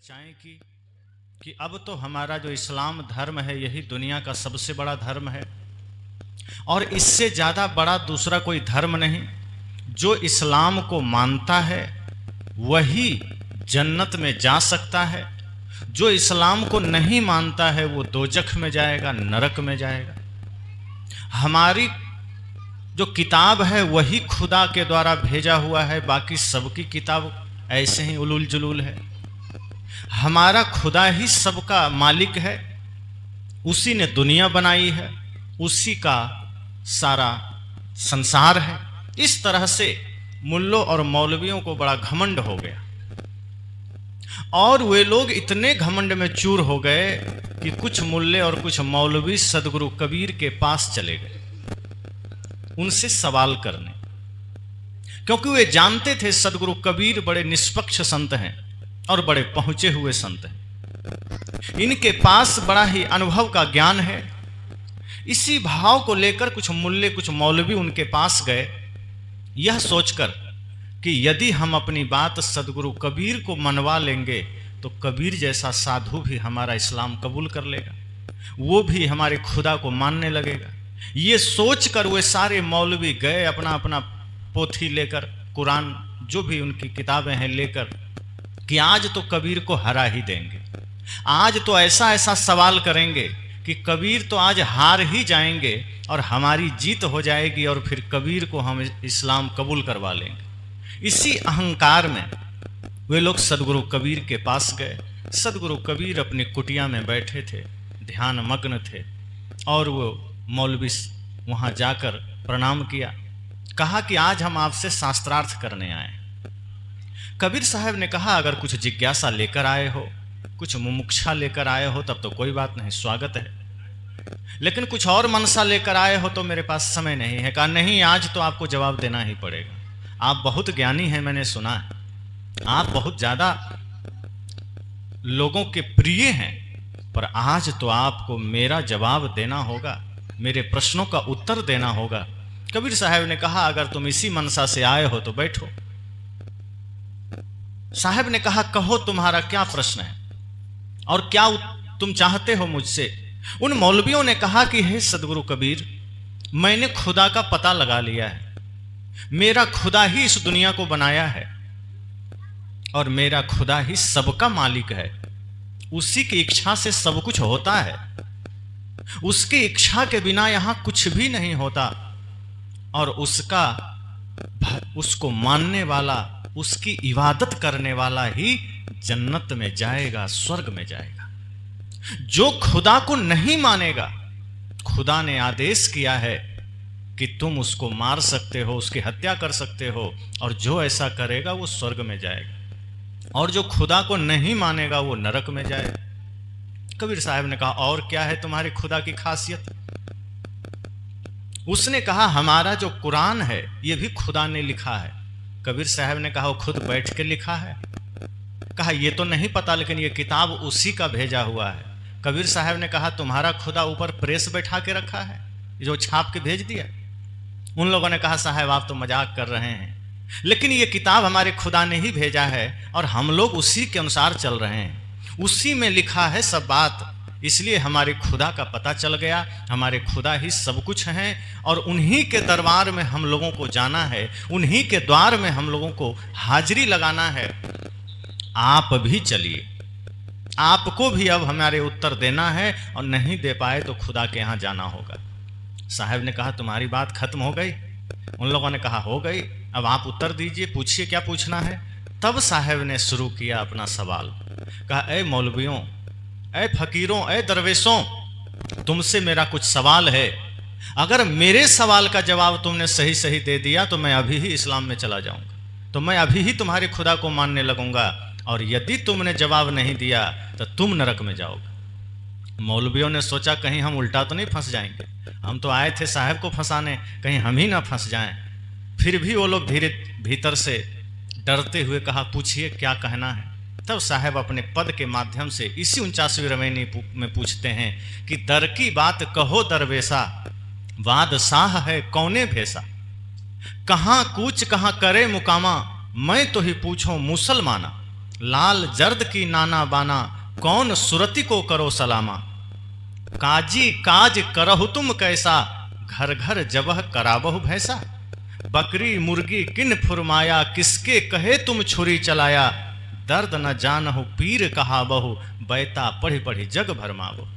चर्चाएं की कि अब तो हमारा जो इस्लाम धर्म है यही दुनिया का सबसे बड़ा धर्म है और इससे ज़्यादा बड़ा दूसरा कोई धर्म नहीं। जो इस्लाम को मानता है वही जन्नत में जा सकता है, जो इस्लाम को नहीं मानता है वो दोजख में जाएगा, नरक में जाएगा। हमारी जो किताब है वही खुदा के द्वारा भेजा हुआ है, बाकी सबकी किताब ऐसे ही उलूल जुलूल है। हमारा खुदा ही सबका मालिक है, उसी ने दुनिया बनाई है, उसी का सारा संसार है। इस तरह से मुल्लों और मौलवियों को बड़ा घमंड हो गया और वे लोग इतने घमंड में चूर हो गए कि कुछ मुल्ले और कुछ मौलवी सदगुरु कबीर के पास चले गए उनसे सवाल करने, क्योंकि वे जानते थे सदगुरु कबीर बड़े निष्पक्ष संत हैं और बड़े पहुंचे हुए संत हैं। इनके पास बड़ा ही अनुभव का ज्ञान है। इसी भाव को लेकर कुछ मुल्ले कुछ मौलवी उनके पास गए, यह सोचकर कि यदि हम अपनी बात सदगुरु कबीर को मनवा लेंगे तो कबीर जैसा साधु भी हमारा इस्लाम कबूल कर लेगा, वो भी हमारे खुदा को मानने लगेगा। ये सोचकर वे सारे मौलवी गए अपना अपना पोथी लेकर, कुरान जो भी उनकी किताबें हैं लेकर, कि आज तो कबीर को हरा ही देंगे, आज तो ऐसा ऐसा सवाल करेंगे कि कबीर तो आज हार ही जाएंगे और हमारी जीत हो जाएगी और फिर कबीर को हम इस्लाम कबूल करवा लेंगे। इसी अहंकार में वे लोग सदगुरु कबीर के पास गए। सदगुरु कबीर अपनी कुटिया में बैठे थे, ध्यान मग्न थे, और वो मौलवी वहाँ जाकर प्रणाम किया, कहा कि आज हम आपसे शास्त्रार्थ करने आए। कबीर साहब ने कहा अगर कुछ जिज्ञासा लेकर आए हो, कुछ मुमुक्षा लेकर आए हो तब तो कोई बात नहीं, स्वागत है, लेकिन कुछ और मनसा लेकर आए हो तो मेरे पास समय नहीं है। कहा नहीं, आज तो आपको जवाब देना ही पड़ेगा। आप बहुत ज्ञानी हैं, मैंने सुना है, आप बहुत ज़्यादा लोगों के प्रिय हैं, पर आज तो आपको मेरा जवाब देना होगा, मेरे प्रश्नों का उत्तर देना होगा। कबीर साहब ने कहा अगर तुम इसी मनसा से आए हो तो बैठो। साहब ने कहा कहो तुम्हारा क्या प्रश्न है और क्या तुम चाहते हो मुझसे। उन मौलवियों ने कहा कि हे सदगुरु कबीर, मैंने खुदा का पता लगा लिया है, मेरा खुदा ही इस दुनिया को बनाया है और मेरा खुदा ही सबका मालिक है। उसी की इच्छा से सब कुछ होता है, उसकी इच्छा के बिना यहां कुछ भी नहीं होता, और उसको मानने वाला, उसकी इबादत करने वाला ही जन्नत में जाएगा, स्वर्ग में जाएगा। जो खुदा को नहीं मानेगा, खुदा ने आदेश किया है कि तुम उसको मार सकते हो, उसकी हत्या कर सकते हो, और जो ऐसा करेगा वो स्वर्ग में जाएगा, और जो खुदा को नहीं मानेगा वो नरक में जाएगा। कबीर साहब ने कहा और क्या है तुम्हारे खुदा की खासियत। उसने कहा हमारा जो कुरान है ये भी खुदा ने लिखा है। कबीर साहब ने कहा वो खुद बैठ के लिखा है। कहा ये तो नहीं पता, लेकिन ये किताब उसी का भेजा हुआ है। कबीर साहब ने कहा तुम्हारा खुदा ऊपर प्रेस बैठा के रखा है जो छाप के भेज दिया। उन लोगों ने कहा साहब आप तो मजाक कर रहे हैं, लेकिन ये किताब हमारे खुदा ने ही भेजा है और हम लोग उसी के अनुसार चल रहे हैं, उसी में लिखा है सब बात, इसलिए हमारे खुदा का पता चल गया। हमारे खुदा ही सब कुछ हैं और उन्हीं के दरबार में हम लोगों को जाना है, उन्हीं के द्वार में हम लोगों को हाजिरी लगाना है। आप भी चलिए, आपको भी अब हमारे उत्तर देना है, और नहीं दे पाए तो खुदा के यहाँ जाना होगा। साहब ने कहा तुम्हारी बात खत्म हो गई। उन लोगों ने कहा हो गई, अब आप उत्तर दीजिए, पूछिए क्या पूछना है। तब साहब ने शुरू किया अपना सवाल। कहा ए मौलवियों, ए फकीरों, ए दरवेशों, तुमसे मेरा कुछ सवाल है। अगर मेरे सवाल का जवाब तुमने सही सही दे दिया तो मैं अभी ही इस्लाम में चला जाऊंगा, तो मैं अभी ही तुम्हारे खुदा को मानने लगूंगा, और यदि तुमने जवाब नहीं दिया तो तुम नरक में जाओगे। मौलवियों ने सोचा कहीं हम उल्टा तो नहीं फंस जाएंगे, हम तो आए थे साहब को फंसाने, कहीं हम ही ना फंस जाएं। फिर भी वो लोग धीरे भीतर से डरते हुए कहा पूछिए क्या कहना है। तब साहब अपने पद के माध्यम से इसी 49वीं रवैनी में पूछते हैं कि दर की बात कहो दरवेशा, वाद साह है कौने भेसा, कहाँ कूच कहाँ करे मुकामा, मैं तो ही पूछो मुसलमाना, लाल जर्द की नाना बाना, कौन सुरति को करो सलामा। काजी काज करहु तुम कैसा, घर घर जबह कराबहु भैसा। बकरी मुर्गी किन फुरमाया, किसके कहे तुम छुरी चलाया। दर्द न जानहु पीर कहाबहु, बैता पढ़ी पढ़ी जग भरमाबो।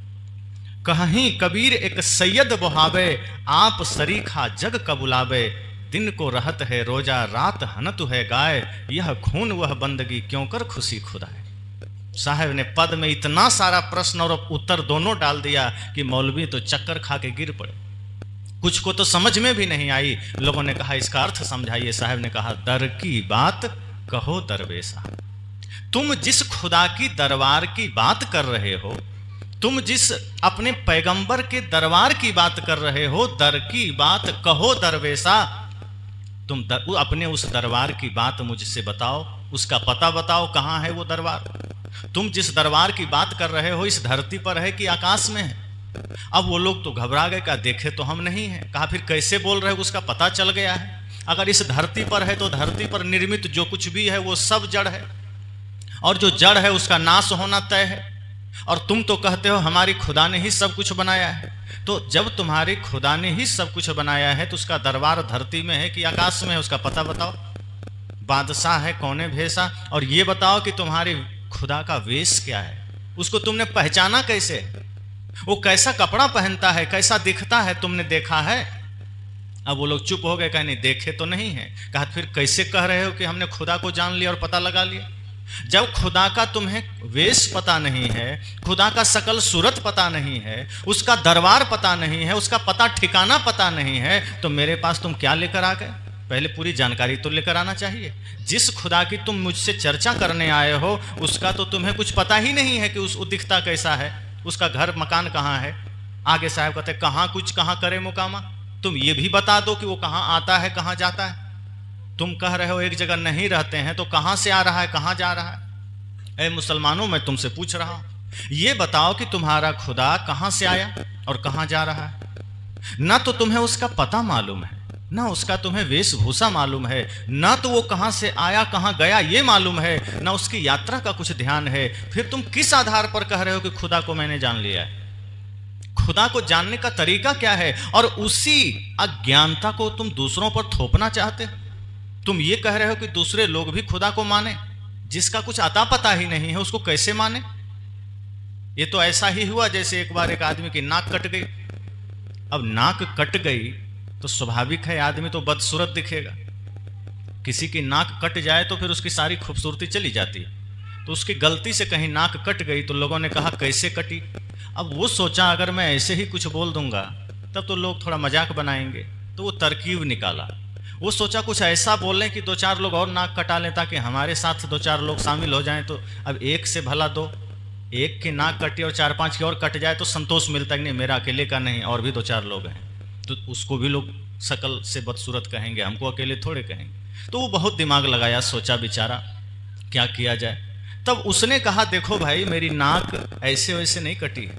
कहीं कबीर एक सैयद बुहावे, आप सरीखा जग कबुलावे। दिन को रहत है रोजा, रात हनत है गाय। यह खून वह बंदगी, क्यों कर खुशी खुदाए। साहब ने पद में इतना सारा प्रश्न और उत्तर दोनों डाल दिया कि मौलवी तो चक्कर खा के गिर पड़े। कुछ को तो समझ में भी नहीं आई। लोगों ने कहा इसका अर्थ समझाइए। साहब ने कहा दर की बात कहो दरवेशा। तुम जिस खुदा की दरबार की बात कर रहे हो, तुम जिस अपने पैगंबर के दरबार की बात कर रहे हो, दर की बात कहो दरवेशा। तुम अपने उस दरबार की बात मुझसे बताओ, उसका पता बताओ, कहाँ है वो दरबार। तुम जिस दरबार की बात कर रहे हो इस धरती पर है कि आकाश में है। अब वो लोग तो घबरा गए, कहा देखे तो हम नहीं है। कहा फिर कैसे बोल रहे हो, उसका पता चल गया है। अगर इस धरती पर है तो धरती पर निर्मित जो कुछ भी है वो सब जड़ है, और जो जड़ है उसका नाश होना तय है। और तुम तो कहते हो हमारी खुदा ने ही सब कुछ बनाया है। तो जब तुम्हारी खुदा ने ही सब कुछ बनाया है तो उसका दरबार धरती में है कि आकाश में है, उसका पता बताओ। बादशाह है कौने भेसा, और ये बताओ कि तुम्हारे खुदा का वेश क्या है, उसको तुमने पहचाना कैसे, वो कैसा कपड़ा पहनता है, कैसा दिखता है, तुमने देखा है। अब वो लोग चुप हो गए, कहे नहीं देखे तो नहीं है। कहा फिर कैसे कह रहे हो कि हमने खुदा को जान लिया और पता लगा लिया। जब खुदा का तुम्हें वेश पता नहीं है, खुदा का सकल सूरत पता नहीं है, उसका दरबार पता नहीं है, उसका पता ठिकाना पता नहीं है, तो मेरे पास तुम क्या लेकर आ गए। पहले पूरी जानकारी तो लेकर आना चाहिए। जिस खुदा की तुम मुझसे चर्चा करने आए हो उसका तो तुम्हें कुछ पता ही नहीं है कि उस दिखता कैसा है, उसका घर मकान कहाँ है। आगे साहब कहते कहाँ कुछ कहाँ करे मुकामा, तुम ये भी बता दो कि वो कहाँ आता है कहाँ जाता है। तुम कह रहे हो एक जगह नहीं रहते हैं, तो कहाँ से आ रहा है कहाँ जा रहा है। ए मुसलमानों, मैं तुमसे पूछ रहा हूँ, ये बताओ कि तुम्हारा खुदा कहाँ से आया और कहाँ जा रहा है। ना तो तुम्हें उसका पता मालूम है, ना उसका तुम्हें वेशभूषा मालूम है, ना तो वो कहाँ से आया कहाँ गया ये मालूम है, ना उसकी यात्रा का कुछ ध्यान है। फिर तुम किस आधार पर कह रहे हो कि खुदा को मैंने जान लिया है। खुदा को जानने का तरीका क्या है, और उसी अज्ञानता को तुम दूसरों पर थोपना चाहते हो। तुम ये कह रहे हो कि दूसरे लोग भी खुदा को माने, जिसका कुछ अता पता ही नहीं है उसको कैसे माने। ये तो ऐसा ही हुआ जैसे एक बार एक आदमी की नाक कट गई। अब नाक कट गई तो स्वाभाविक है आदमी तो बदसूरत दिखेगा। किसी की नाक कट जाए तो फिर उसकी सारी खूबसूरती चली जाती है। तो उसकी गलती से कहीं नाक कट गई तो लोगों ने कहा कैसे कटी। अब वो सोचा अगर मैं ऐसे ही कुछ बोल दूंगा तब तो लोग थोड़ा मजाक बनाएंगे, तो वो तरकीब निकाला। वो सोचा कुछ ऐसा बोलें कि दो चार लोग और नाक कटा लें ताकि हमारे साथ दो चार लोग शामिल हो जाएं। तो अब एक से भला दो, एक की नाक कटी और चार पांच की और कट जाए तो संतोष मिलता है कि नहीं मेरा अकेले का नहीं और भी दो चार लोग हैं, तो उसको भी लोग शकल से बदसूरत कहेंगे, हमको अकेले थोड़े कहेंगे। तो वो बहुत दिमाग लगाया, सोचा बेचारा क्या किया जाए। तब उसने कहा देखो भाई मेरी नाक ऐसे वैसे नहीं कटी है,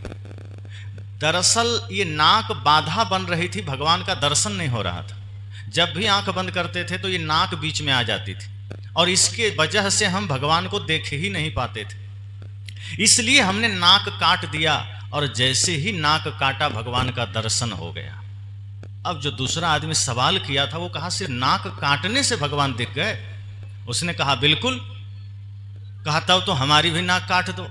दरअसल ये नाक बाधा बन रही थी, भगवान का दर्शन नहीं हो रहा था। जब भी आंख बंद करते थे तो ये नाक बीच में आ जाती थी और इसके वजह से हम भगवान को देख ही नहीं पाते थे, इसलिए हमने नाक काट दिया और जैसे ही नाक काटा भगवान का दर्शन हो गया। अब जो दूसरा आदमी सवाल किया था वो कहा सिर्फ नाक काटने से भगवान दिख गए। उसने कहा बिल्कुल। कहा तब तो हमारी भी नाक काट दो।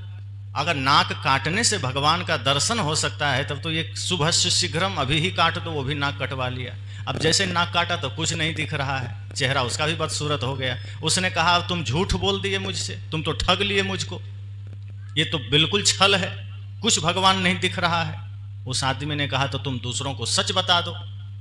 अगर नाक काटने से भगवान का दर्शन हो सकता है तब तो ये शुभस्य शीघ्रम अभी ही काट दो। वो भी नाक कटवा लिया। अब जैसे नाक काटा तो कुछ नहीं दिख रहा है, चेहरा उसका भी बदसूरत हो गया। उसने कहा अब तुम झूठ बोल दिए मुझसे, तुम तो ठग लिए मुझको, ये तो बिल्कुल छल है, कुछ भगवान नहीं दिख रहा है। उस आदमी ने कहा तो तुम दूसरों को सच बता दो।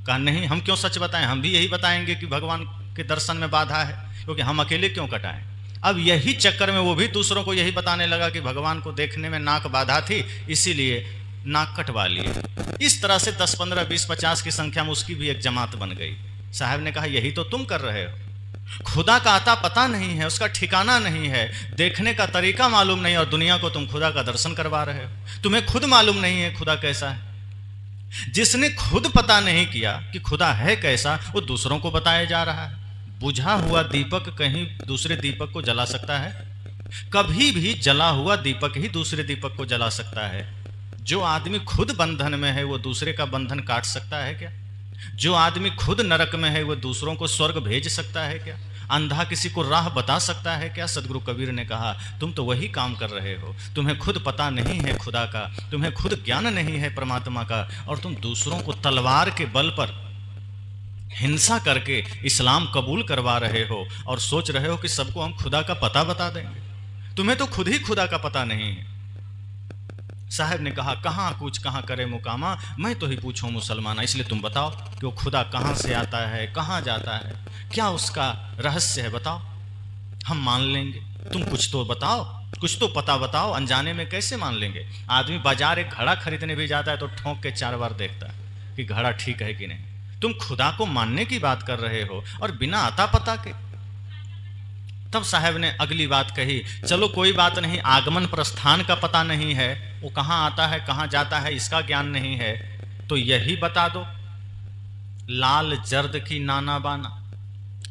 कहा नहीं, हम क्यों सच बताएं, हम भी यही बताएंगे कि भगवान के दर्शन में बाधा है, क्योंकि हम अकेले क्यों कटाएं। अब यही चक्कर में वो भी दूसरों को यही बताने लगा कि भगवान को देखने में नाक बाधा थी इसीलिए नाक कटवा लिए। इस तरह से 10, 15, 20, 50 की संख्या में उसकी भी एक जमात बन गई। साहब ने कहा यही तो तुम कर रहे हो। खुदा का आता पता नहीं है, उसका ठिकाना नहीं है, देखने का तरीका मालूम नहीं और दुनिया को तुम खुदा का दर्शन करवा रहे हो। तुम्हें खुद मालूम नहीं है खुदा कैसा है। जिसने खुद पता नहीं किया कि खुदा है कैसा वो दूसरों को बताया जा रहा है। बुझा हुआ दीपक कहीं दूसरे दीपक को जला सकता है? कभी भी जला हुआ दीपक ही दूसरे दीपक को जला सकता है। जो आदमी खुद बंधन में है वो दूसरे का बंधन काट सकता है क्या? जो आदमी खुद नरक में है वो दूसरों को स्वर्ग भेज सकता है क्या? अंधा किसी को राह बता सकता है क्या? सदगुरु कबीर ने कहा तुम तो वही काम कर रहे हो, तुम्हें खुद पता नहीं है खुदा का, तुम्हें खुद ज्ञान नहीं है परमात्मा का, और तुम दूसरों को तलवार के बल पर हिंसा करके इस्लाम कबूल करवा रहे हो और सोच रहे हो कि सबको हम खुदा का पता बता देंगे। तुम्हें तो खुद ही खुदा का पता नहीं है। साहब ने कहा कहाँ कूच कहाँ करे मुकामा, मैं तो ही पूछूं मुसलमाना, इसलिए तुम बताओ कि वो खुदा कहाँ से आता है, कहाँ जाता है, क्या उसका रहस्य है, बताओ, हम मान लेंगे। तुम कुछ तो बताओ, कुछ तो पता बताओ, अनजाने में कैसे मान लेंगे? आदमी बाजार एक घड़ा खरीदने भी जाता है तो ठोंक के 4 बार देखता है कि घड़ा ठीक है कि नहीं। तुम खुदा को मानने की बात कर रहे हो और बिना आता पता के। तब साहब ने अगली बात कही, चलो कोई बात नहीं, आगमन प्रस्थान का पता नहीं है, वो कहाँ आता है कहाँ जाता है इसका ज्ञान नहीं है, तो यही बता दो, लाल जर्द की नाना बाना,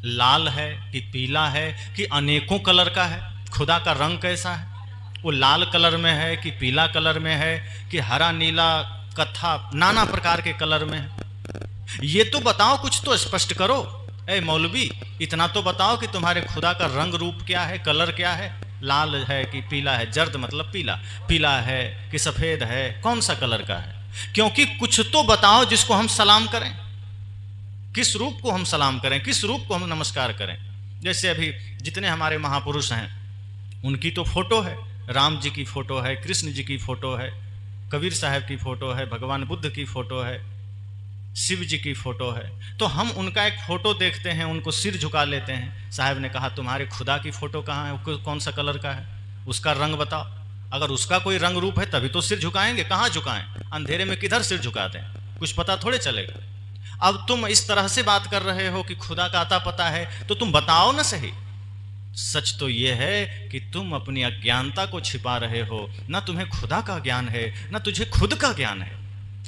लाल है कि पीला है कि अनेकों कलर का है? खुदा का रंग कैसा है? वो लाल कलर में है कि पीला कलर में है कि हरा नीला कत्था नाना प्रकार के कलर में है? ये तो बताओ, कुछ तो स्पष्ट करो। ए मौलवी, इतना तो बताओ कि तुम्हारे खुदा का रंग रूप क्या है, कलर क्या है, लाल है कि पीला है? जर्द मतलब पीला, पीला है कि सफेद है, कौन सा कलर का है? क्योंकि कुछ तो बताओ जिसको हम सलाम करें, किस रूप को हम सलाम करें, किस रूप को हम नमस्कार करें। जैसे अभी जितने हमारे महापुरुष हैं उनकी तो फोटो है, राम जी की फोटो है, कृष्ण जी की फोटो है, कबीर साहब की फोटो है, भगवान बुद्ध की फोटो है, शिव जी की फोटो है, तो हम उनका एक फोटो देखते हैं, उनको सिर झुका लेते हैं। साहब ने कहा तुम्हारे खुदा की फोटो कहाँ है, वो कौन सा कलर का है, उसका रंग बताओ। अगर उसका कोई रंग रूप है तभी तो सिर झुकाएंगे, कहाँ झुकाएं? अंधेरे में किधर सिर झुकाते हैं, कुछ पता थोड़े चलेगा। अब तुम इस तरह से बात कर रहे हो कि खुदा का आता पता है, तो तुम बताओ ना सही। सच तो यह है कि तुम अपनी अज्ञानता को छिपा रहे हो, ना तुम्हें खुदा का ज्ञान है ना तुझे खुद का ज्ञान है।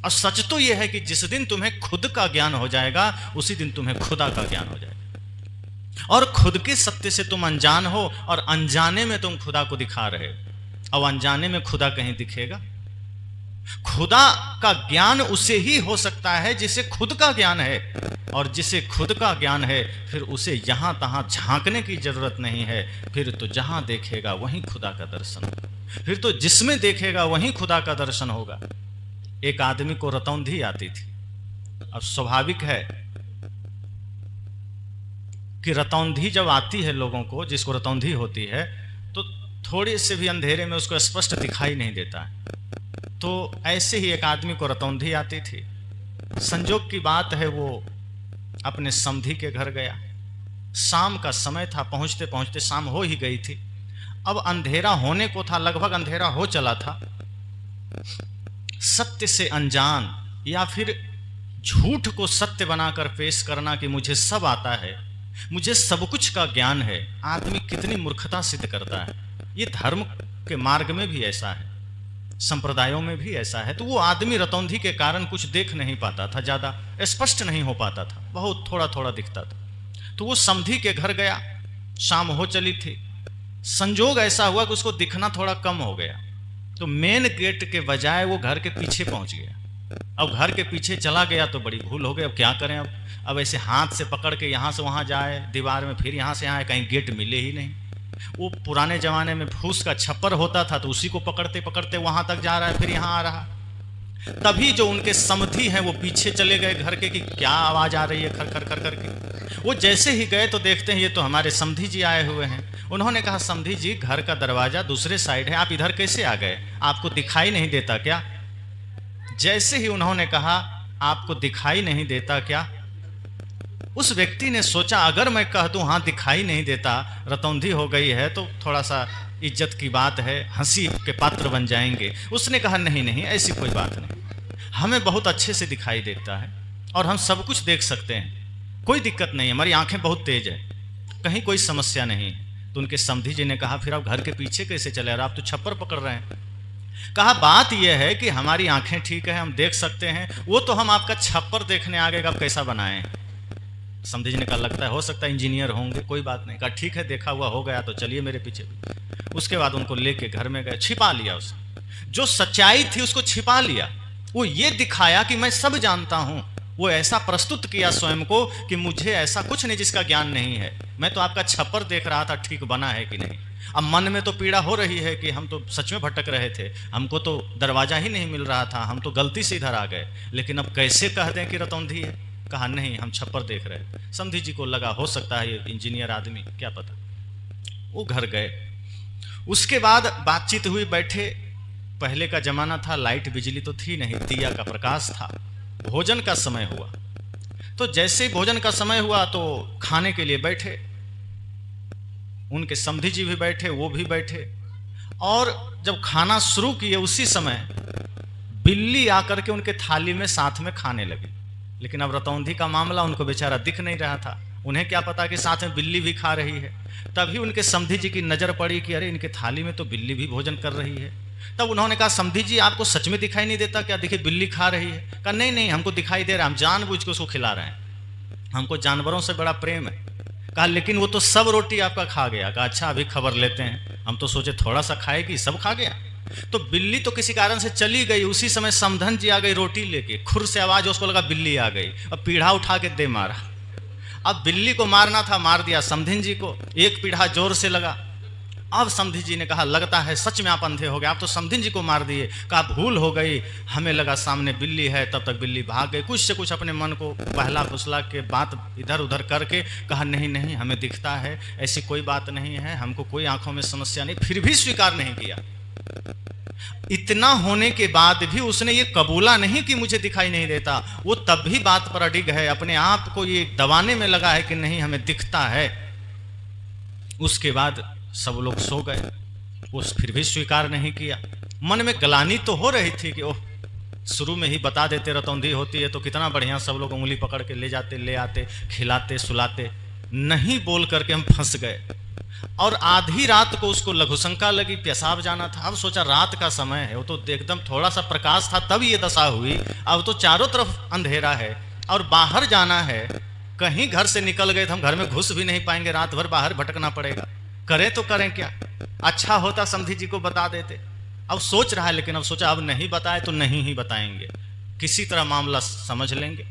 और सच तो यह है कि जिस दिन तुम्हें खुद का ज्ञान हो जाएगा उसी दिन तुम्हें खुदा का ज्ञान हो जाएगा। और खुद के सत्य से तुम अनजान हो और अनजाने में तुम खुदा को दिखा रहे हो। और अनजाने में खुदा कहीं दिखेगा? खुदा का ज्ञान उसे ही हो सकता है जिसे खुद का ज्ञान है, और जिसे खुद का ज्ञान है फिर उसे यहां तहां झांकने की जरूरत नहीं है। फिर तो जहां देखेगा वहीं खुदा का दर्शन होगा, फिर तो जिसमें देखेगा वहीं खुदा का दर्शन होगा। एक आदमी को रतौंधी आती थी। अब स्वाभाविक है कि रतौंधी जब आती है लोगों को, जिसको रतौंधी होती है, तो थोड़े से भी अंधेरे में उसको स्पष्ट दिखाई नहीं देता है। तो ऐसे ही एक आदमी को रतौंधी आती थी। संजोग की बात है, वो अपने समधी के घर गया। शाम का समय था, पहुंचते पहुंचते शाम हो ही गई थी। अब अंधेरा होने को था, लगभग अंधेरा हो चला था। सत्य से अनजान या फिर झूठ को सत्य बनाकर पेश करना कि मुझे सब आता है, मुझे सब कुछ का ज्ञान है, आदमी कितनी मूर्खता सिद्ध करता है। ये धर्म के मार्ग में भी ऐसा है, संप्रदायों में भी ऐसा है। तो वो आदमी रतौंधी के कारण कुछ देख नहीं पाता था, ज्यादा स्पष्ट नहीं हो पाता था, बहुत थोड़ा थोड़ा दिखता था। तो वो समधी के घर गया, शाम हो चली थी। संजोग ऐसा हुआ कि उसको दिखना थोड़ा कम हो गया, तो मेन गेट के बजाय वो घर के पीछे पहुंच गया। अब घर के पीछे चला गया तो बड़ी भूल हो गई। अब क्या करें? अब ऐसे हाथ से पकड़ के यहाँ से वहाँ जाए दीवार में, फिर यहाँ से यहाँ, कहीं गेट मिले ही नहीं। वो पुराने जमाने में फूस का छप्पर होता था, तो उसी को पकड़ते पकड़ते वहाँ तक जा रहा है, फिर यहाँ आ रहा। तभी जो उनके समधी हैं वो पीछे चले गए घर के कि क्या आवाज़ आ रही है खर खर खर करके। वो जैसे ही गए तो देखते हैं ये तो हमारे समधी जी आए हुए हैं। उन्होंने कहा समधी जी, घर का दरवाजा दूसरे साइड है, आप इधर कैसे आ गए, आपको दिखाई नहीं देता क्या? जैसे ही उन्होंने कहा आपको दिखाई नहीं देता क्या, उस व्यक्ति ने सोचा अगर मैं कह दूं हाँ दिखाई नहीं देता, रतौंधी हो गई है तो थोड़ा सा इज्जत की बात है, हंसी के पात्र बन जाएंगे। उसने कहा नहीं नहीं, ऐसी कोई बात नहीं, हमें बहुत अच्छे से दिखाई देता है और हम सब कुछ देख सकते हैं, कोई दिक्कत नहीं है, हमारी आंखें बहुत तेज है, कहीं कोई समस्या नहीं है। तो उनके समधी जी ने कहा फिर आप घर के पीछे कैसे चले आ रहे, आप तो छप्पर पकड़ रहे हैं। कहा बात यह है कि हमारी आंखें ठीक है, हम देख सकते हैं, वो तो हम आपका छप्पर देखने आ गए, आप कैसा बनाए। समधी जी ने कहा लगता है हो सकता है इंजीनियर होंगे, कोई बात नहीं। कहा ठीक है, देखा हुआ हो गया तो चलिए मेरे पीछे भी। उसके बाद उनको लेके घर में गए, छिपा लिया उसने, जो सच्चाई थी उसको छिपा लिया। वो ये दिखाया कि मैं सब जानता हूं, वो ऐसा प्रस्तुत किया स्वयं को कि मुझे ऐसा कुछ नहीं जिसका ज्ञान नहीं है, मैं तो आपका छप्पर देख रहा था ठीक बना है कि नहीं। अब मन में तो पीड़ा हो रही है कि हम तो सच में भटक रहे थे, हमको तो दरवाजा ही नहीं मिल रहा था, हम तो गलती से इधर आ गए, लेकिन अब कैसे कह दें कि रतौंधी है। कहा नहीं, हम छप्पर देख रहे। समधी जी को लगा हो सकता है ये इंजीनियर आदमी, क्या पता। वो घर गए, उसके बाद बातचीत हुई, बैठे। पहले का जमाना था, लाइट बिजली तो थी नहीं, दिया का प्रकाश था। भोजन का समय हुआ, तो जैसे ही भोजन का समय हुआ तो खाने के लिए बैठे। उनके समधी जी भी बैठे, वो भी बैठे, और जब खाना शुरू किए उसी समय बिल्ली आकर के उनके थाली में साथ में खाने लगी। लेकिन अब रतौंधी का मामला उनको बेचारा दिख नहीं रहा था, उन्हें क्या पता कि साथ में बिल्ली भी खा रही है। तभी उनके समधी जी की नजर पड़ी कि अरे इनके थाली में तो बिल्ली भी भोजन कर रही है। तब उन्होंने कहा समधी जी आपको सच में दिखाई नहीं देता क्या, देखिए बिल्ली खा रही है। कहा नहीं नहीं, हमको दिखाई दे रहा है, हम जानबूझ के उसको खिला रहे हैं, हमको जानवरों से बड़ा प्रेम है। कहा लेकिन वो तो सब रोटी आपका खा गया। कहा अच्छा अभी खबर लेते हैं, हम तो सोचे थोड़ा सा खाएगी, सब खा गया। तो बिल्ली तो किसी कारण से चली गई, उसी समय समधन जी आ गई रोटी लेके, खुर से आवाज, उसको लगा बिल्ली आ गई, अब पीढ़ा उठा के दे मारा। अब बिल्ली को मारना था, मार दिया समधन जी को, एक पीढ़ा जोर से लगा। अब समधी जी ने कहा लगता है सच में आप अंधे हो गए, आप तो समधिन जी को मार दिए। कहा भूल हो गई, हमें लगा सामने बिल्ली है, तब तक बिल्ली भाग गई। कुछ से कुछ अपने मन को बहला फुसला के बात इधर उधर करके कहा नहीं नहीं हमें दिखता है, ऐसी कोई बात नहीं है, हमको कोई आंखों में समस्या नहीं। फिर भी स्वीकार नहीं किया। इतना होने के बाद भी उसने ये कबूला नहीं कि मुझे दिखाई नहीं देता, वो तब भी बात पर अडिग है, अपने आप को ये दबाने में लगा है कि नहीं हमें दिखता है। उसके बाद सब लोग सो गए, उस फिर भी स्वीकार नहीं किया। मन में गलानी तो हो रही थी कि ओह शुरू में ही बता देते, रतौंधी होती है तो कितना बढ़िया, सब लोग उंगली पकड़ के ले जाते, ले आते, खिलाते सुलाते। नहीं बोल करके हम फंस गए। और आधी रात को उसको लघुशंका लगी, पेशाब जाना था। अब सोचा रात का समय है, वो तो एकदम थोड़ा सा प्रकाश था तब ये दशा हुई, अब तो चारों तरफ अंधेरा है और बाहर जाना है। कहीं घर से निकल गए तो हम घर में घुस भी नहीं पाएंगे, रात भर बाहर भटकना पड़ेगा। करें तो करें क्या, अच्छा होता समधी जी को बता देते। अब सोच रहा है, लेकिन अब सोचा अब नहीं बताए तो नहीं ही बताएंगे, किसी तरह मामला समझ लेंगे।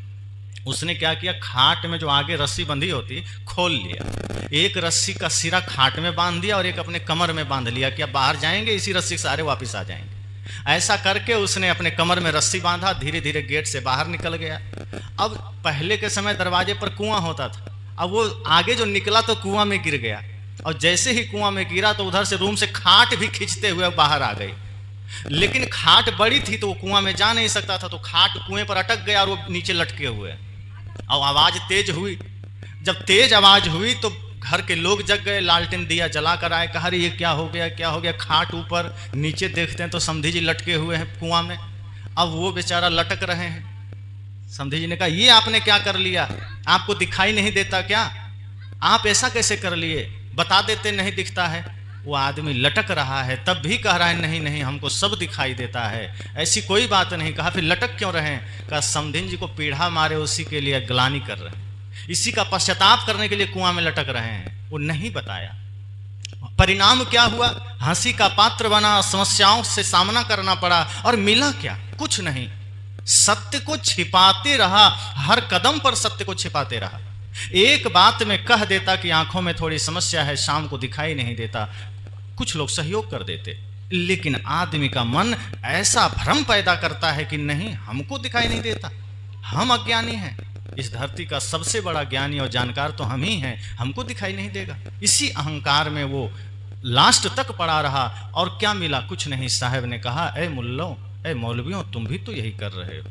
उसने क्या किया, खाट में जो आगे रस्सी बंधी होती खोल लिया, एक रस्सी का सिरा खाट में बांध दिया और एक अपने कमर में बांध लिया कि अब बाहर जाएंगे इसी रस्सी से सारे वापस आ जाएंगे। ऐसा करके उसने अपने कमर में रस्सी बांधा, धीरे धीरे गेट से बाहर निकल गया। अब पहले के समय दरवाजे पर कुआं होता था, अब वो आगे जो निकला तो कुआं में गिर गया, और जैसे ही कुआं में गिरा तो उधर से रूम से खाट भी खींचते हुए बाहर आ गई। लेकिन खाट बड़ी थी तो वो कुआं में जा नहीं सकता था, तो खाट कुएं पर अटक गया और वो नीचे लटके हुए। और आवाज तेज हुई, जब तेज आवाज हुई तो घर के लोग जग गए, लालटेन दिया जला कर आए। कहा ये क्या हो गया, क्या हो गया। खाट ऊपर, नीचे देखते हैं तो समधी जी लटके हुए हैं कुआं में, अब वो बेचारा लटक रहे हैं। समधी जी ने कहा ये आपने क्या कर लिया, आपको दिखाई नहीं देता क्या, आप ऐसा कैसे कर लिए, बता देते नहीं दिखता है। वो आदमी लटक रहा है तब भी कह रहा है नहीं नहीं हमको सब दिखाई देता है, ऐसी कोई बात नहीं। कहा फिर लटक क्यों रहे। कहा समधिन जी को पीढ़ा मारे उसी के लिए ग्लानि कर रहे हैं, इसी का पश्चाताप करने के लिए कुआं में लटक रहे हैं। वो नहीं बताया। परिणाम क्या हुआ, हंसी का पात्र बना, समस्याओं से सामना करना पड़ा, और मिला क्या, कुछ नहीं। सत्य को छिपाते रहा, हर कदम पर सत्य को छिपाते रहा। एक बात में कह देता कि आंखों में थोड़ी समस्या है, शाम को दिखाई नहीं देता, कुछ लोग सहयोग कर देते। लेकिन आदमी का मन ऐसा भ्रम पैदा करता है कि नहीं हमको दिखाई नहीं देता, हम अज्ञानी हैं, इस धरती का सबसे बड़ा ज्ञानी और जानकार तो हम ही हैं, हमको दिखाई नहीं देगा। इसी अहंकार में वो लास्ट तक पड़ा रहा। और क्या मिला, कुछ नहीं। साहब ने कहा ए मुल्लों, ए मौलवियों, तुम भी तो यही कर रहे हो।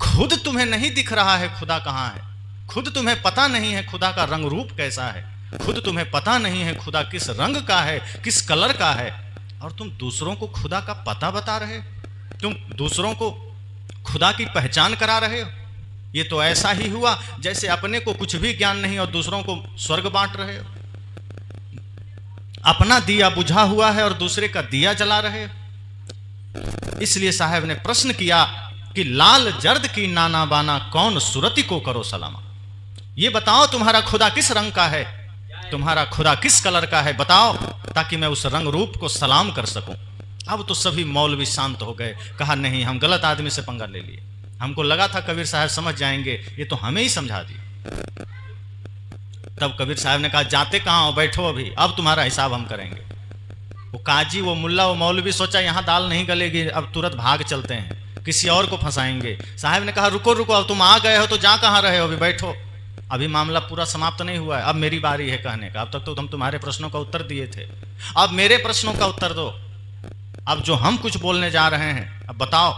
खुद तुम्हें नहीं दिख रहा है खुदा कहाँ है, खुद तुम्हें पता नहीं है खुदा का रंग रूप कैसा है, खुद तुम्हें पता नहीं है खुदा किस रंग का है, किस कलर का है, और तुम दूसरों को खुदा का पता बता रहे हो, तुम दूसरों को खुदा की पहचान करा रहे हो। ये तो ऐसा ही हुआ जैसे अपने को कुछ भी ज्ञान नहीं और दूसरों को स्वर्ग बांट रहे हो। अपना दिया बुझा हुआ है और दूसरे का दिया जला रहे हो। इसलिए साहब ने प्रश्न किया कि लाल जर्द की नाना बाना कौन सुरती को करो सलामा। ये बताओ तुम्हारा खुदा किस रंग का है, तुम्हारा खुदा किस कलर का है, बताओ, ताकि मैं उस रंग रूप को सलाम कर सकूं। अब तो सभी मौलवी शांत हो गए। कहा नहीं, हम गलत आदमी से पंगा ले लिए, हमको लगा था कबीर साहब समझ जाएंगे, ये तो हमें ही समझा दिए। तब कबीर साहब ने कहा जाते कहाँ हो, बैठो अभी, अब तुम्हारा हिसाब हम करेंगे। वो काजी, वो मुल्ला, वो मौलवी सोचा यहाँ दाल नहीं गलेगी, अब तुरंत भाग चलते हैं, किसी और को फंसाएंगे। साहब ने कहा रुको रुको, अब तुम आ गए हो तो जा कहाँ रहे हो, अभी बैठो, अभी मामला पूरा समाप्त नहीं हुआ है, अब मेरी बारी है कहने का। अब तक तो हम तुम्हारे प्रश्नों का उत्तर दिए थे, अब मेरे प्रश्नों का उत्तर दो। अब जो हम कुछ बोलने जा रहे हैं, अब बताओ,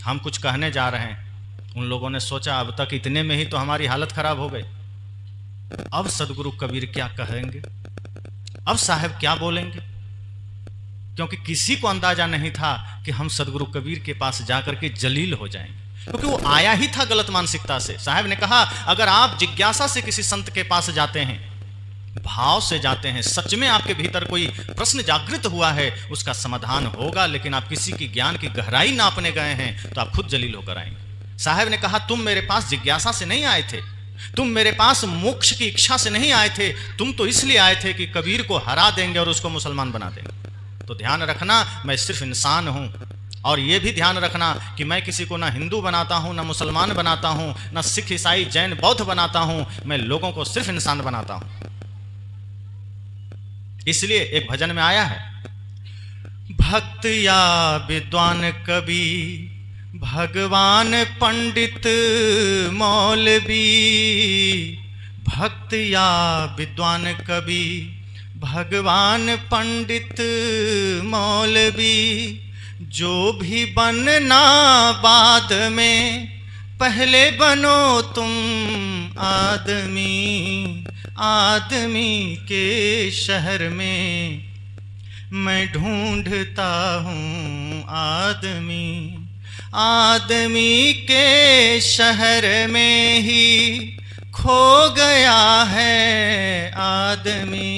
हम कुछ कहने जा रहे हैं। उन लोगों ने सोचा अब तक इतने में ही तो हमारी हालत खराब हो गई, अब सदगुरु कबीर क्या कहेंगे, अब साहब क्या बोलेंगे, क्योंकि किसी को अंदाजा नहीं था कि हम सदगुरु कबीर के पास जाकर के जलील हो जाएंगे, क्योंकि वो आया ही था गलत मानसिकता से। साहब ने कहा अगर आप जिज्ञासा से किसी संत के पास जाते हैं, भाव से जाते हैं, सच में आपके भीतर कोई प्रश्न जागृत हुआ है, उसका समाधान होगा। लेकिन आप किसी की ज्ञान की गहराई नापने गए हैं तो आप खुद जलील होकर आएंगे। साहब ने कहा तुम मेरे पास जिज्ञासा से नहीं आए थे, तुम मेरे पास मोक्ष की इच्छा से नहीं आए थे, तुम तो इसलिए आए थे कि कबीर को हरा देंगे और उसको मुसलमान बना देंगे। तो ध्यान रखना, मैं सिर्फ इंसान हूं, और यह भी ध्यान रखना कि मैं किसी को ना हिंदू बनाता हूं, ना मुसलमान बनाता हूं, ना सिख ईसाई जैन बौद्ध बनाता हूं, मैं लोगों को सिर्फ इंसान बनाता हूं। इसलिए एक भजन में आया है, भक्त या विद्वान कवि, भगवान पंडित मौलवी, भक्त या विद्वान कवि, भगवान पंडित मौलवी, जो भी बनना बाद में, पहले बनो तुम आदमी। आदमी के शहर में मैं ढूंढता हूँ आदमी, आदमी के शहर में ही खो गया है आदमी,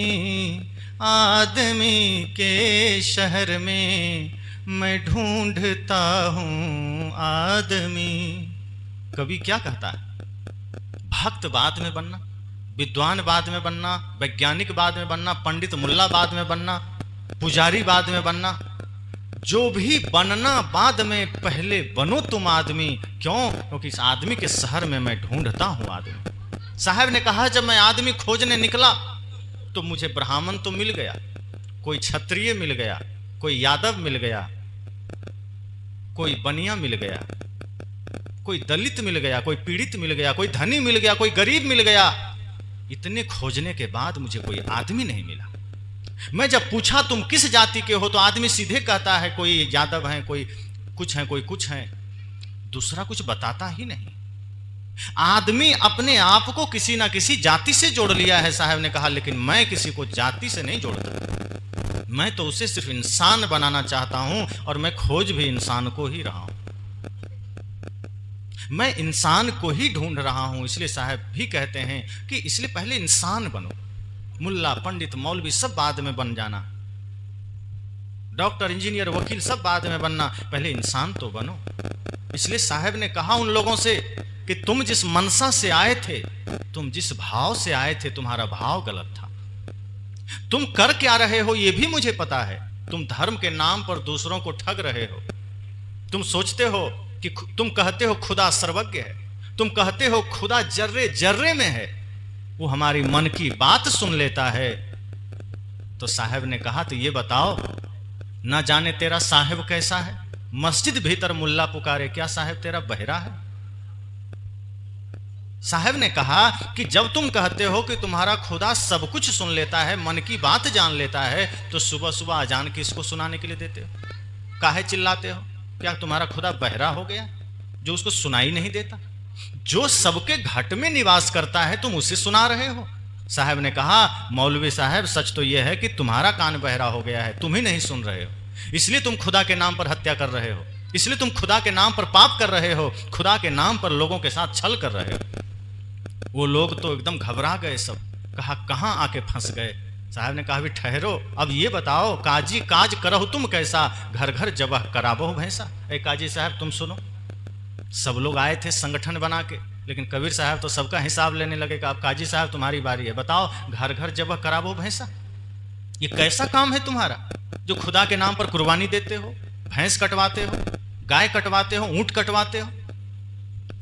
आदमी के शहर में मैं ढूंढता हूँ आदमी। कवि क्या कहता है, भक्त बाद में बनना, विद्वान बाद में बनना, वैज्ञानिक बाद में बनना, पंडित मुल्ला बाद में बनना, पुजारी बाद में बनना, जो भी बनना बाद में, पहले बनो तुम आदमी। क्यों? क्योंकि इस आदमी के शहर में मैं ढूंढता हूं आदमी। साहब ने कहा जब मैं आदमी खोजने निकला तो मुझे ब्राह्मण तो मिल गया, कोई क्षत्रिय मिल गया, कोई यादव मिल गया, कोई बनिया मिल गया, कोई दलित मिल गया, कोई पीड़ित मिल गया, कोई धनी मिल गया, कोई गरीब मिल गया। इतने खोजने के बाद मुझे कोई आदमी नहीं मिला। मैं जब पूछा तुम किस जाति के हो, तो आदमी सीधे कहता है कोई यादव है, कोई कुछ है, कोई कुछ है, दूसरा कुछ बताता ही नहीं। आदमी अपने आप को किसी ना किसी जाति से जोड़ लिया है। साहब ने कहा लेकिन मैं किसी को जाति से नहीं जोड़ता, मैं तो उसे सिर्फ इंसान बनाना चाहता हूं, और मैं खोज भी इंसान को ही रहा हूं, मैं इंसान को ही ढूंढ रहा हूं। इसलिए साहब भी कहते हैं कि इसलिए पहले इंसान बनो। मुल्ला पंडित मौलवी सब बाद में बन जाना, डॉक्टर इंजीनियर वकील सब बाद में बनना, पहले इंसान तो बनो। इसलिए साहब ने कहा उन लोगों से कि तुम जिस मनसा से आए थे, तुम जिस भाव से आए थे, तुम्हारा भाव गलत था। तुम कर क्या रहे हो ये भी मुझे पता है। तुम धर्म के नाम पर दूसरों को ठग रहे हो। तुम सोचते हो कि तुम कहते हो खुदा सर्वज्ञ है, तुम कहते हो खुदा जर्रे जर्रे में है, वो हमारी मन की बात सुन लेता है। तो साहब ने कहा तो ये बताओ, ना जाने तेरा साहिब कैसा है, मस्जिद भीतर मुल्ला पुकारे, क्या साहब तेरा बहरा है? साहब ने कहा कि जब तुम कहते हो कि तुम्हारा खुदा सब कुछ सुन लेता है, मन की बात जान लेता है, तो सुबह सुबह अजान किसको सुनाने के लिए देते हो? काहे चिल्लाते हो? क्या तुम्हारा खुदा बहरा हो गया जो उसको सुनाई नहीं देता? जो सबके घट में निवास करता है तुम उसे सुना रहे हो। साहब ने कहा मौलवी साहब सच तो यह है कि तुम्हारा कान बहरा हो गया है, तुम ही नहीं सुन रहे हो, इसलिए तुम खुदा के नाम पर हत्या कर रहे हो, इसलिए तुम खुदा के नाम पर पाप कर रहे हो, खुदा के नाम पर लोगों के साथ छल कर रहे हो। वो लोग तो एकदम घबरा गए सब, कहा कहां आके फंस गए। साहब ने कहा भी ठहरो, अब ये बताओ काजी काज करहो तुम कैसा, घर घर जबह कराबो भैंसा। ए काजी साहब तुम सुनो, सब लोग आए थे संगठन बना के, लेकिन कबीर साहब तो सबका हिसाब लेने लगे कि अब काजी साहब तुम्हारी बारी है, बताओ घर घर जब कराबो भैंसा। ये कैसा काम है तुम्हारा जो खुदा के नाम पर कुर्बानी देते हो, भैंस कटवाते हो, गाय कटवाते हो, ऊंट कटवाते हो?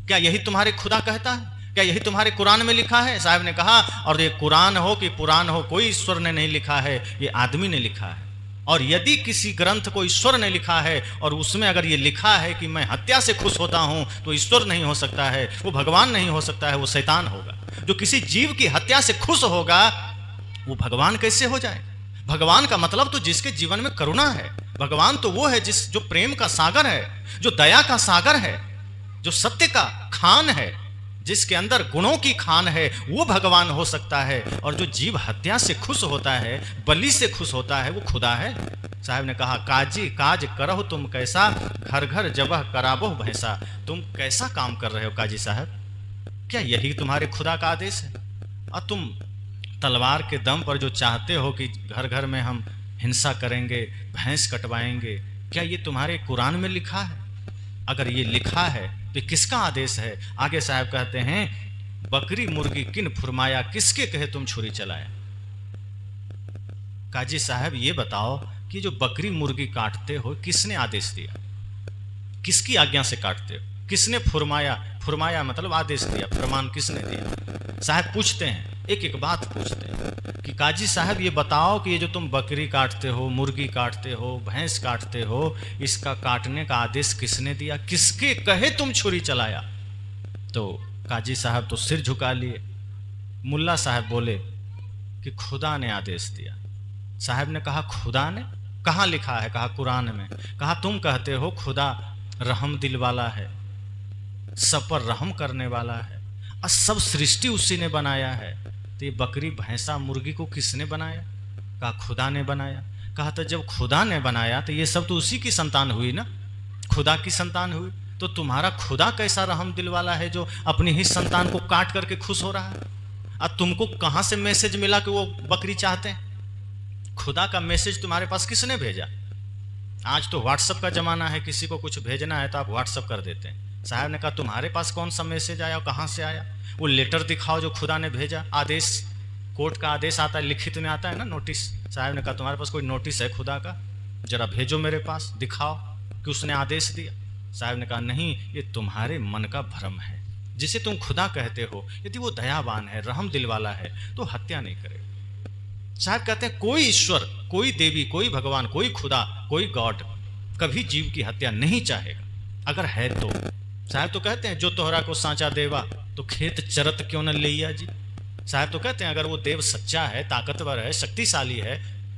क्या यही तुम्हारे खुदा कहता है? क्या यही तुम्हारे कुरान में लिखा है? साहब ने कहा, और ये कुरान हो कि पुराण हो, कोई ईश्वर ने नहीं लिखा है, ये आदमी ने लिखा है। और यदि किसी ग्रंथ को ईश्वर ने लिखा है और उसमें अगर ये लिखा है कि मैं हत्या से खुश होता हूं, तो ईश्वर नहीं हो सकता है, वो भगवान नहीं हो सकता है, वो शैतान होगा। जो किसी जीव की हत्या से खुश होगा वो भगवान कैसे हो जाए? भगवान का मतलब तो जिसके जीवन में करुणा है। भगवान तो वो है जो प्रेम का सागर है, जो दया का सागर है, जो सत्य का खान है, जिसके अंदर गुणों की खान है, वो भगवान हो सकता है। और जो जीव हत्या से खुश होता है, बलि से खुश होता है, वो खुदा है। साहब ने कहा, काजी काज करहो तुम कैसा, घर घर जबह कराबो भैंसा। तुम कैसा काम कर रहे हो काजी साहब? क्या यही तुम्हारे खुदा का आदेश है? और तुम तलवार के दम पर जो चाहते हो कि घर घर में हम हिंसा करेंगे, भैंस कटवाएंगे, क्या ये तुम्हारे कुरान में लिखा है? अगर ये लिखा है तो किसका आदेश है? आगे साहब कहते हैं, बकरी मुर्गी किन फुरमाया, किसके कहे तुम छुरी चलाया। काजी साहब ये बताओ कि जो बकरी मुर्गी काटते हो किसने आदेश दिया? किसकी आज्ञा से काटते हो? किसने फुरमाया? फुरमाया मतलब आदेश दिया, फरमान किसने दिया? साहब पूछते हैं, एक एक बात पूछते हैं कि काजी साहब ये बताओ कि ये जो तुम बकरी काटते हो, मुर्गी काटते हो, भैंस काटते हो, इसका काटने का आदेश किसने दिया? किसके कहे तुम छुरी चलाया? तो काजी साहब तो सिर झुका लिए। मुल्ला साहब बोले कि खुदा ने आदेश दिया। साहब ने कहा, खुदा ने? कहाँ लिखा है? कहा कुरान में। कहा तुम कहते हो खुदा रहम दिल वाला है, सब पर रहम करने वाला है, और सब सृष्टि उसी ने बनाया है, तो ये बकरी भैंसा मुर्गी को किसने बनाया? कहा खुदा ने बनाया। कहा तो जब खुदा ने बनाया तो ये सब तो उसी की संतान हुई ना, खुदा की संतान हुई। तो तुम्हारा खुदा कैसा रहम दिल वाला है जो अपनी ही संतान को काट करके खुश हो रहा है? अब तुमको कहाँ से मैसेज मिला कि वो बकरी चाहते हैं? खुदा का मैसेज तुम्हारे पास किसने भेजा? आज तो व्हाट्सएप का जमाना है, किसी को कुछ भेजना है तो आप व्हाट्सएप कर देते हैं। साहब ने कहा तुम्हारे पास कौन सा मैसेज आया, कहाँ से आया? वो लेटर दिखाओ जो खुदा ने भेजा, आदेश, कोर्ट का आदेश आता है, लिखित में आता है ना, नोटिस। साहब ने कहा तुम्हारे पास कोई नोटिस है खुदा का? जरा भेजो मेरे पास, दिखाओ कि उसने आदेश दिया। साहब ने कहा नहीं, ये तुम्हारे मन का भ्रम है। जिसे तुम खुदा कहते हो, यदि वो दयावान है, रहम दिल वाला है, तो हत्या नहीं करे। साहब कहते हैं कोई ईश्वर, कोई देवी, कोई भगवान, कोई खुदा, कोई गॉड कभी जीव की हत्या नहीं चाहेगा। अगर है तो साहब तो कहते हैं जो तोहरा को सांचा देवा तो खेत चरत क्यों न लिया जी। साहब तो कहते हैं अगर वो देव सच्चा है, ताकतवर है, शक्तिशाली है,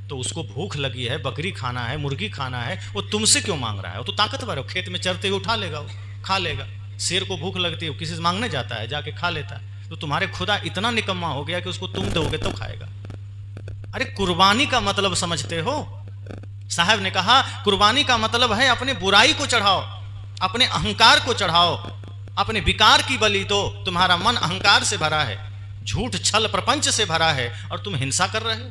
तो उसको भूख लगी है, बकरी खाना है, मुर्गी खाना है, वो तुमसे क्यों मांग रहा है? वो तो ताकतवर है, खेत में चरते हुए उठा लेगा, वो खा लेगा। शेर को भूख लगती है, किसी से मांगने जाता है, जाके खा लेता है। तो तुम्हारे खुदा इतना निकम्मा हो गया कि उसको तुम दोगे तो खाएगा। अरे कुर्बानी का मतलब समझते हो? साहब ने कहा कुर्बानी का मतलब है अपने बुराई को चढ़ाओ, अपने अहंकार को चढ़ाओ, अपने विकार की बलि दो। तुम्हारा मन अहंकार से भरा है, झूठ छल प्रपंच से भरा है, और तुम हिंसा कर रहे हो,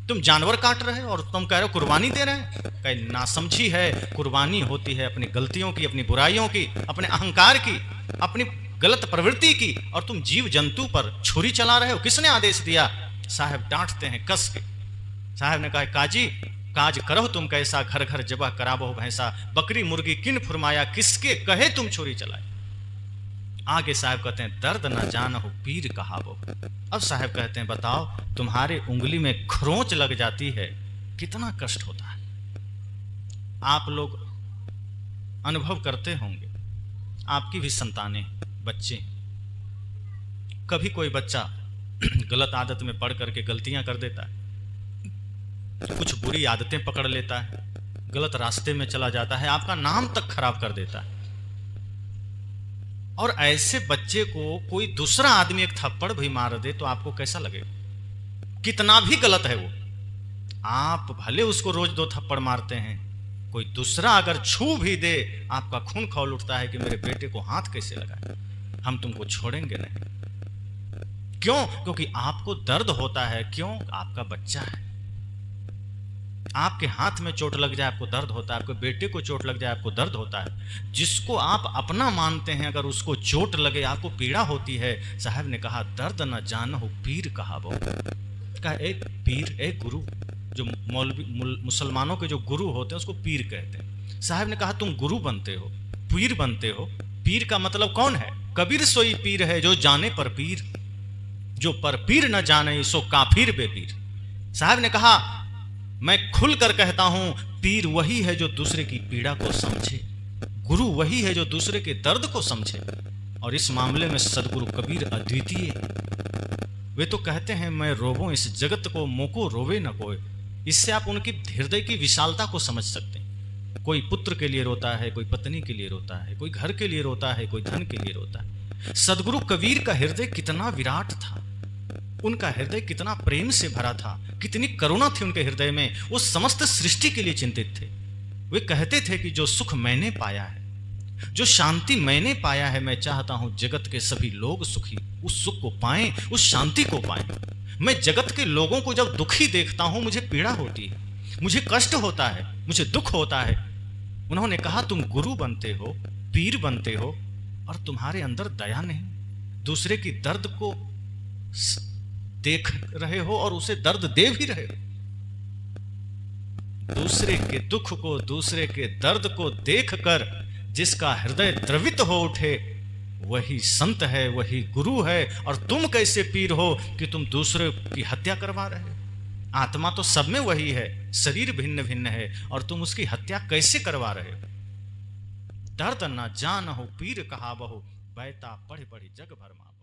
तुम जानवर काट रहे हो और तुम कह रहे हो कुर्बानी दे रहे हैं। कहीं नासमझी है। कुर्बानी होती है अपनी गलतियों की, अपनी बुराइयों की, अपने अहंकार की, अपनी गलत प्रवृत्ति की, और तुम जीव जंतु पर छुरी चला रहे हो। किसने आदेश दिया? साहब डांटते हैं कस के। साहब ने कहा काजी काज करो तुम कैसा, घर घर जबह कराबो भैंसा, बकरी मुर्गी किन फुरमाया, किसके कहे तुम छुरी चलाए। आगे साहब कहते हैं दर्द न जानहु पीर कहावो। अब साहब कहते हैं बताओ तुम्हारे उंगली में खरोंच लग जाती है, कितना कष्ट होता है। आप लोग अनुभव करते होंगे, आपकी भी संतानें, बच्चे, कभी कोई बच्चा गलत आदत में पड़ करके गलतियां कर देता है, कुछ बुरी आदतें पकड़ लेता है, गलत रास्ते में चला जाता है, आपका नाम तक खराब कर देता है। और ऐसे बच्चे को कोई दूसरा आदमी एक थप्पड़ भी मार दे तो आपको कैसा लगेगा? कितना भी गलत है वो, आप भले उसको रोज 2 थप्पड़ मारते हैं, कोई दूसरा अगर छू भी दे आपका खून खौल उठता है कि मेरे बेटे को हाथ कैसे लगाए, हम तुमको छोड़ेंगे नहीं। क्यों? क्योंकि आपको दर्द होता है। क्यों? आपका बच्चा है। आपके हाथ में चोट लग जाए आपको दर्द होता है, आपके बेटे को चोट लग जाए आपको दर्द होता है। जिसको आप अपना मानते हैं अगर उसको चोट लगे आपको पीड़ा होती है। साहब ने कहा दर्द न जानहु पीर कहावो। कहा एक पीर, एक गुरु, जो मौलवी मुसलमानों के जो गुरु होते हैं उसको पीर कहते हैं। साहब ने कहा तुम गुरु बनते हो, पीर बनते हो। पीर का मतलब कौन है? कबीर सोई पीर है जो जाने पर पीर, जो पर पीर न जाने सो काफिर बेपीर। साहब ने कहा मैं खुलकर कहता हूं, पीर वही है जो दूसरे की पीड़ा को समझे, गुरु वही है जो दूसरे के दर्द को समझे। और इस मामले में सदगुरु कबीर अद्वितीय। वे तो कहते हैं मैं रोवूं इस जगत को, मोको रोवे न कोई। इससे आप उनकी हृदय की विशालता को समझ सकते हैं। कोई पुत्र के लिए रोता है, कोई पत्नी के लिए रोता है, कोई घर के लिए रोता है, कोई धन के लिए रोता है। सदगुरु कबीर का हृदय कितना विराट था, उनका हृदय कितना प्रेम से भरा था, कितनी करुणा थी उनके हृदय में। वो समस्त सृष्टि के लिए चिंतित थे। वे कहते थे कि जो सुख मैंने पाया है, जो शांति मैंने पाया है, मैं चाहता हूं जगत के सभी लोग सुखी उस सुख को पाएं, उस शांति को पाएं। मैं जगत के लोगों को जब दुखी देखता हूं मुझे पीड़ा होती है, मुझे कष्ट होता है, मुझे दुख होता है। उन्होंने कहा तुम गुरु बनते हो, पीर बनते हो, और तुम्हारे अंदर दया नहीं, दूसरे की दर्द को देख रहे हो और उसे दर्द दे भी रहे हो। दूसरे के दुख को, दूसरे के दर्द को देखकर जिसका हृदय द्रवित हो उठे वही संत है, वही गुरु है। और तुम कैसे पीर हो कि तुम दूसरे की हत्या करवा रहे हो? आत्मा तो सब में वही है, शरीर भिन्न भिन्न है, और तुम उसकी हत्या कैसे करवा रहे हो? दर्द न जानहु पीर कहावहु, बैता पढ़ पढ़ जग भर मावहु।